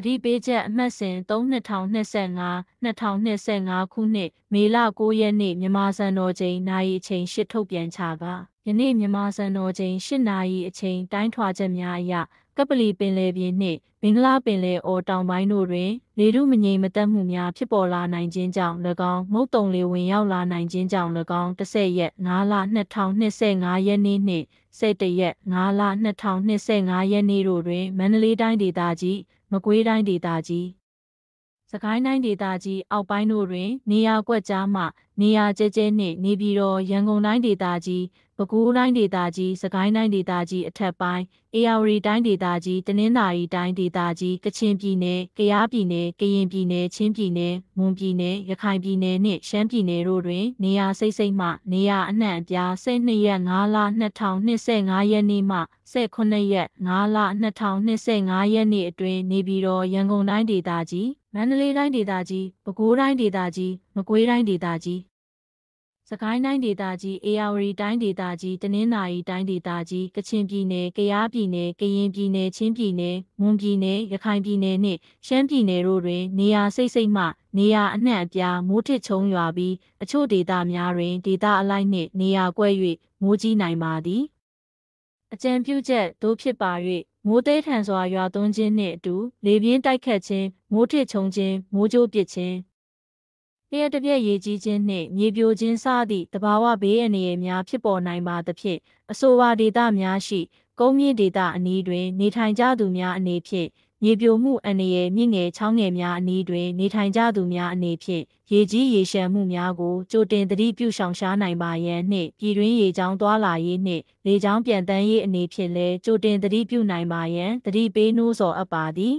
တိပေးချက်အမှတ်စဉ်3-2025ခုနှစ်မေလ9ရက်နေ့မြန်မာစံတော်ချိန်နိုင်အချိန်8ထုတ်ပြန်ချကာယနေ့မြန်မာစံတော်ချိန်8နာရီအချိန်တိုင်းထွာချက်များအရကပလီပင်လယ်ပြင်နှင့်ဘင်္ဂလားပင်လယ်အော်တောင်ပိုင်းတို့တွင်လေထုမငြိမ်မသက်မှုများဖြစ်ပေါ်လာနိုင်ခြင်းကြောင့်၎င်းမုတ်တုံလေဝင်ရောက်လာနိုင်ခြင်းကြောင့်၎င်း10ရက်5လ2025ရက်နေ့နှင့်17ရက်5လ2025ရက်နေ့တို့တွင်မန္တလေးတိုင်းဒေသကြီးမကွေးတိုင်းဒေသကြီးစကိုင်းတိုင်းဒေသကြီးအောက်ပိုင်းတို့တွင်နေရာကွက်ကြားမှနေရာကျဲကျဲနှင့်နေပြည်တော်ရန်ကုန်တိုင်းဒေသကြီးပဲခူးတိုင်းဒေသကြီးစကိုင်းတိုင်းဒေသကြီးအထက်ပိုင်းဧရာဝတီတိုင်းဒေသကြီးတနင်္သာရီတိုင်းဒေသကြီးကချင်ပြည်နယ်ကယားပြည်နယ်ကရင်ပြည်နယ်ချင်းပြည်နယ်မွန်ပြည်နယ်ရခိုင်ပြည်နယ်နှင့်ရှမ်းပြည်နယ်တို့တွင်နေရာစိတ်မှနေရာအနှံ့အပြား12ရက်5လ2025ရက်နေ့မှ18ရက်5လ2025ရက်နေ့အတွင်းနေပြည်တော်ရန်ကုန်တိုင်းဒေသကြီးမန္တလေးတိုင်းဒေသကြီးပဲခူးတိုင်းဒေသကြီးမကွေးတိုင်းဒေသကြီးစကိုင်းတိုင်းဒေသကြီးဧရာဝတီတိုင်းဒေသကြီးတနင်္သာရီတိုင်းဒေသကြီးကချင်ပြည်နယ်ကယားပြည်နယ်ကရင်ပြည်နယ်ချင်းပြည်နယ်မွန်ပြည်နယ်ရခိုင်ပြည်နယ်နှင့်ရှမ်းပြည်နယ်တို့တွင်နေရာစိတ်မှနေရာအနှံ့အပြားမိုးထစ်ချုံရွာပြီးအချို့ဒေသများတွင်ဒေသအလိုက်နှင့်နေရာကွက်၍မိုးကြီးနိုင်ပါသည်အကြံပြုချက်သို့ဖြစ်ပါ၍မိုးသေးထန်စွာရွာသွန်းခြင်းနှင့်အတူလေပြင်းတိုက်ခတ်ခြင်းမိုးထစ်ချုံခြင်းမိုးကြိုးပစ်ခြင်းလျှက်တစ်ပြက်ရေကြီးခြင်းနှင့်မြေပြိုခြင်းစသည့်သဘာဝဘေးအန္တရာယ်များဖြစ်ပေါ်နိုင်ပါသဖြင့်အဆိုပါဒေသများရှိကုန်းမြင့်ဒေသအနီးတွင်နေထိုင်ကြသူများအနေဖြင့်မြေပြိုမှုအန္တရာယ်မြင့်ငယ်ချောင်းငယ်များအနီးတွင်နေထိုင်ကြသူများအနေဖြင့်ရေကြီးရေလျှံမှုများကိုကြိုတင်သတိပြုရှောင်ရှားနိုင်ပါရန်နှင့်ပြည်တွင်းရေကြောင်းသွားလာရေးနှင့်လေကြောင်းပြန်တမ်းရေးအနေဖြင့်လည်းကြိုတင်သတိပြုနိုင်ပါရန်သတိပေးနှိုးဆော်အပ်ပါသည်